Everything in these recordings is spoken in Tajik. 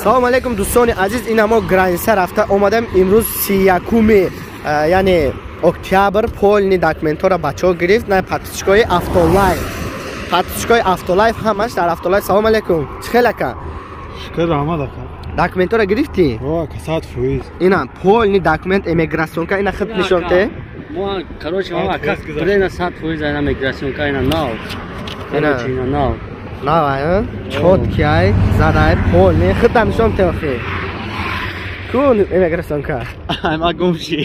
салом алейкум дӯстони азиз, ин мо граница рафта омадам имрӯз 31 яъне октябр полни документора бачаҳо гирифт на подписчикои автолайф. Подписчикои автолайф ҳамаш дар автолайф. Салом алейкум. Чӣ хел ака? Шукр раҳмат ака. Документора гирифти? О, касат фоиз. Ина полни документ иммиграционка ина хит нишонте? Мо короче ма ака прена 100% ина иммиграционка ина нав. Короче ина нав. Нав, чоткай, задай полни хит нишонте охи. Кун иммиграционка. Ама гумши.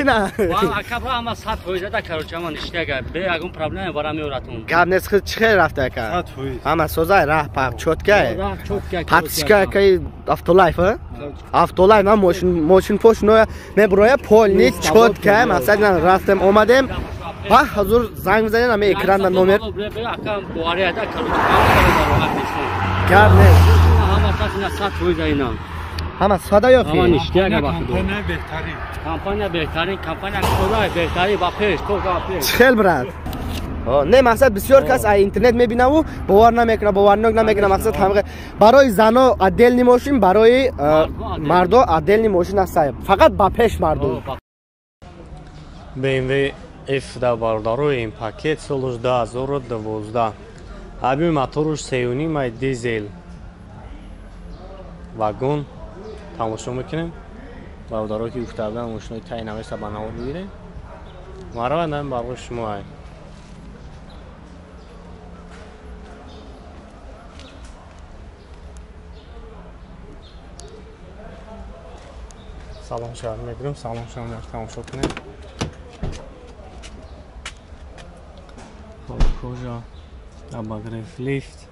Ина. Ва ака ба ама 100% да короче ма ништага. Бе агон проблем бара меоратун. Гап нест хит чӣ хел рафта ака? 100%. Ама созай раҳ пап чоткай. Ра чоткай. Подписчика кай автолайф, а? Автолайф на мошин пош но меброя полни чоткай. Масалан рафтем омадем. Ва ҳазур занг мизанем ами экрана номер. Ака боария да короче. Гап нест. Ама тасна 100% ина. Ҳама сада ё хи. Ама ништага ба худ. Компания беҳтарин. Компания беҳтарин, компания кулай беҳтарин ба пеш, то ба пеш. Чӣ хел брат? Не мақсад бисёр кас аз интернет мебинаву бовар намекунад, боварнок намекунад. Мақсад ҳамаға барои зано отдельни мошин, барои мардо отдельни мошин аст. Фақат ба пеш мардо. BMW F бародароим пакет солуш 2012. Аби моторуш 3.5 дизел. Вагон тамошо мекунем. Бародаро ки уфтадан мошинои тай навеста ба навор бигирем. Марва нам барои шумо ай. Салом шавар мегирем, салом шавар тамошо кунем. Кожа, обогрев лифт,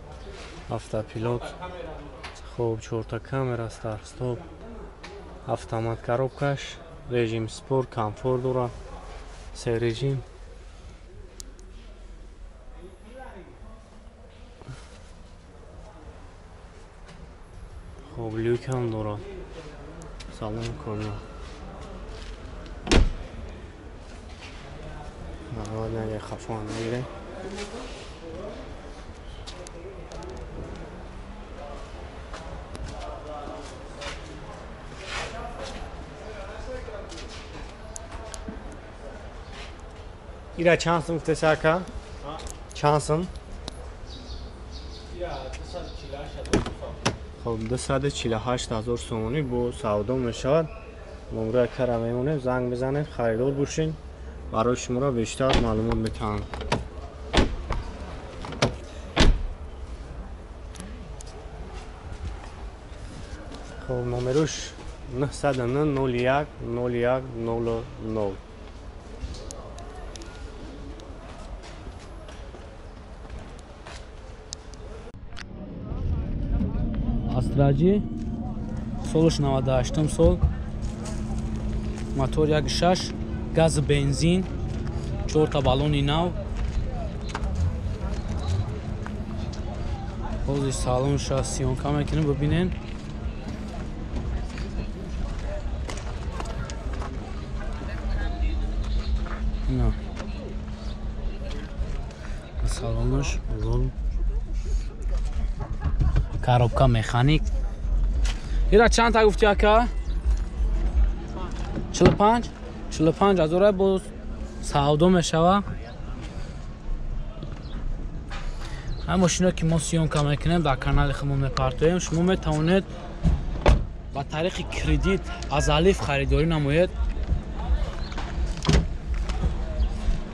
автопилот, хоб чорта камера, старт стоп, автомат коробкаш, режим спорт, комфорт дора, се режим. Хоб люкам дора. Салон кожа. Наладнага хафон мегирем. Ира чанд сум гуфтеси ака? Чанд сум? خب 248,000 سومونی با سودا میشود. نمره کارا میمونه، زنگ بزنید خریدار باشین برای شما را بیشتر معلومات میتونم. خب نمرش 909 01 01 00. Астраджи солуш 98 сол, мотор 1.6, газ бензин, 4 баллони нав. Ҳозир салонша сиёнка мекунем, бибинен. Ина салонаш рол коробка механик. Ира чанд та гуфти ака? 45? 45 ҳазора бо савдо мешава. ҳам мошино ки мо сиёнка мекунем дар канали худмон мепартоем. Шумо метавонед ба тариқи кредит аз алиф харидорӣ намоед.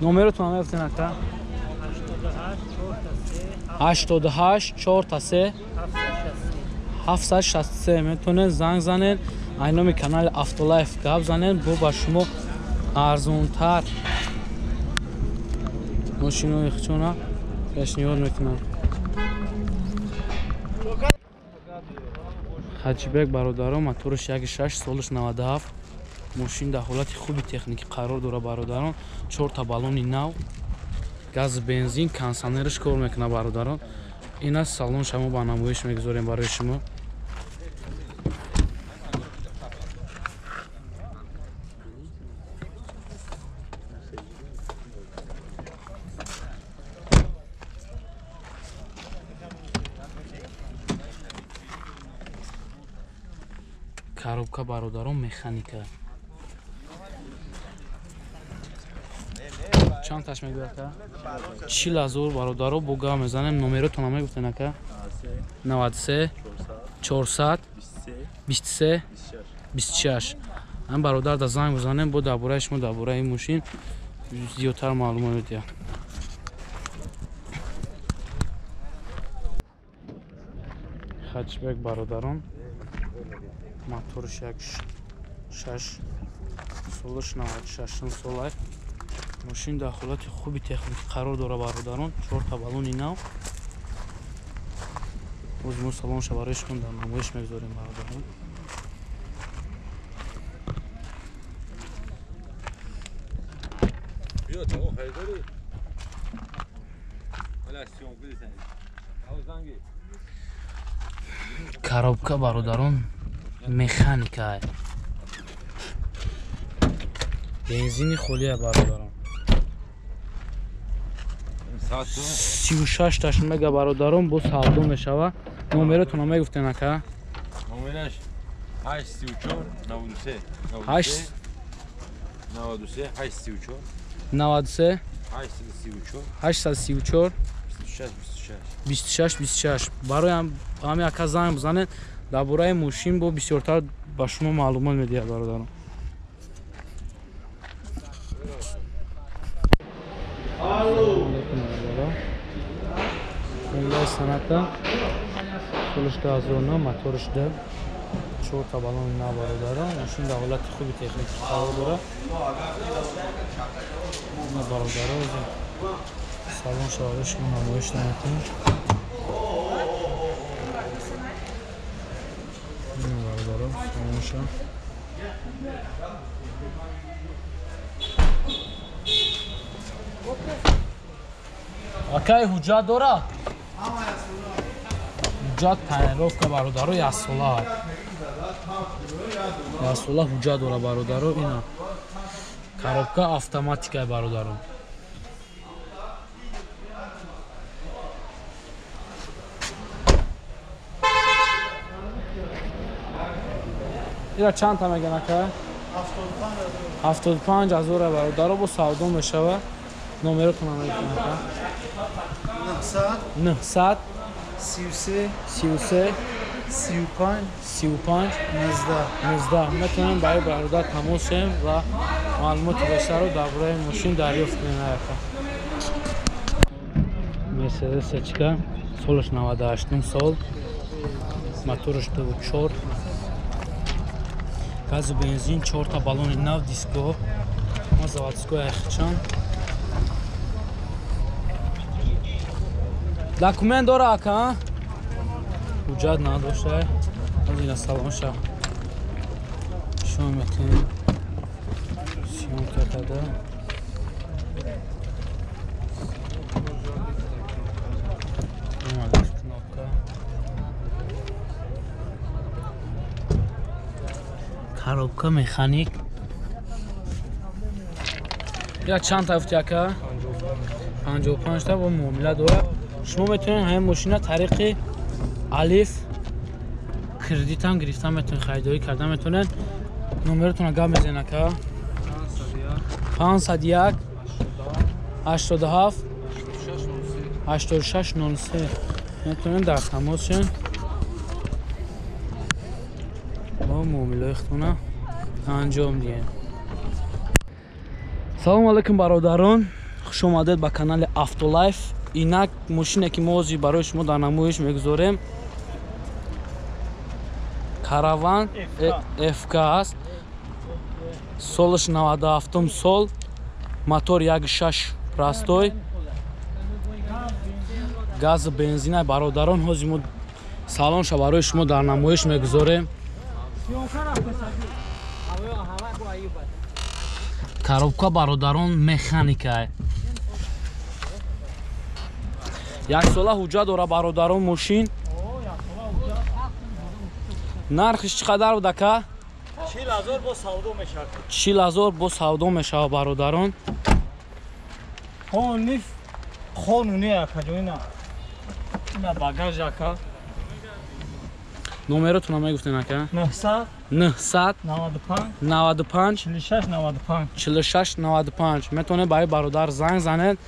номеротон мегуфтен ака? 88 43 763 метавонед занг занед, аз номи канали автолайф гап занед, бо ба шумо арзонтар мошинои хучона пешниҳод мекунам. ҳаҷибек бародарон, моториш 1.6, солиш 97, мошин дар ҳолати хуби техникӣ қарор дора бародарон, 4 баллони нав, газ бензин, кондитсионериш кор мекуна бародарон. ин аст салон шумо ба намоиш мегузорем барои шумо. коробка бародарон механика. Чанд таш мегӯяд ка? 40,000 бародаро бо гав мезанем. Номеротон ҳама гуфтен ака? 93 400 23 26. Ҳам бародар да занг бизанем бо дар бораи шумо дар бораи мошин зиёдтар маълумот бидиҳад. Хачбек бародарон моторш 1.6 солиш 96 солай. Мошин дар ҳолати хуби техники қарор дора бародарон. 4 та балони нав. Оз мо салонша барои шумо дар намоиш мегузорем бародарон. Коробка бародарон механика. Бензини холия бародарон. 36 таш мега бародарон бо савдо мешава. Номеротон ҳама гуфтен ака? Номераш 834 93 8 93 834 93 834 834 26 26. барои ҳами ака занг бизанед. дар бораи мошин бо бисёртар ба шумо маълумот медиҳад бародарон. Hyundai Sonata солиш 2009 моторш да 4 та балони нав бародарон. Мошин дар ҳолати хуби техники қарор дора. ина бародарон салон шавариш намоиш намекунем. ина бародарон салонша акай ҳуҷҷат дорад? ҳуҷҷат тайинировка бародаро 1 сола. 1 сола ҳуҷҷат дора бародаро. ина коробка автоматикай бародаро. ира чанд та меган ака? 75,000 бародаро бо савдо мешава. номеротон ҳама гуфтен ака? 900 33 35 19 метавонем барои бародар тамос шавем ва маълумоти бештарро дар бораи мошин дарёфт кунем. ака Mercedes H-ка солиш 98 сол, моторш 2.4, газу бензин, 4 та балони нав, диско, заводской айхчан. Документ дора ака? ҳуҷҷат надошта. ҳозира салонша шумо метавонед сиёмка карда. кнопка. коробка механик. я чанд та гуфти ака? 55 та бо муомила дора. шумо метавонед ҳамин мошина тариқи алиф кредитам гирифта метавонед, харидорӣ карда метавонед. номеротон гап мезанед ака? 501 87 8603 метавонед дар тамос шавед бо муомилаи худтона анҷом диҳед. салому алайкум бародарон, хушомадед ба канали Автолайф. инак мошине ки мо ҳозир барои шумо дар намоиш мегузорем караван FK аст. солиш 97 сол, мотор 1.6 простой, газ бензина. бародарон ҳозир мо салонша барои шумо дар намоиш мегузорем. коробка бародарон механика. 1 сола ҳуҷҷат дора бародарон мошин. нархиш чӣ қадар буд ака? 40,000 бо савдо мешавад. 40,000 бо савдо мешавад бародарон. қонуни ака ҷоина. ина багаж ака. номеротон ҳам мегуфтен ака 900 900 95 95 46 95 46 95 метавонед барои бародар занг занед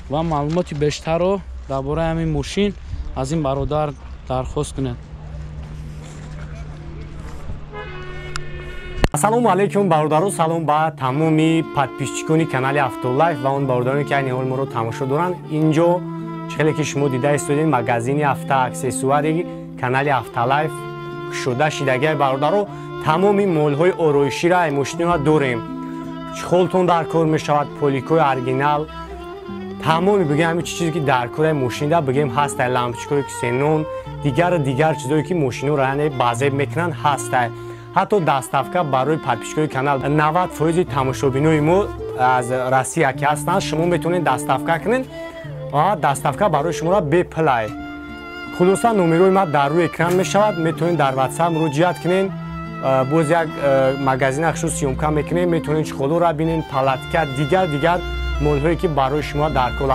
ва маълумоти бештарро дар бораи ҳамин мошин аз ин бародар дархост кунед. Ассалому алайкум бародаро, салом ба тамоми подписчикони канали Автолайф ва он бародароне ки айни ҳол моро тамошо доранд. Инҷо хеле ки шумо дида истодед магазини авто аксессуари канали Автолайф кушода шидагиҳай бародаро, тамоми молҳои ороиширо ай мошиниро дорем. Чихолтон дар кор мешавад, поликои оригинал, тамоми бигем ҳамин чизе ки дар кори мошинда бигем ҳастай, лампочкаи ксенон, дигар чизое ки мошинро яъне базеб мекунанд ҳастай. ҳатто даставка барои подписчикои канал 90% тамошобинои мо аз Россия ки ҳастанд, шумо метавонед даставка кунед ва даставка барои шуморо беплай. хулоса номерои ма дар рӯи экран мешавад, метавонед дар WhatsApp муроҷиат кунед, боз як магазина хушо сиёмка мекунед, метавонед чиқолоро бинед, палатка, дигар молҳое ки барои шумо дар кор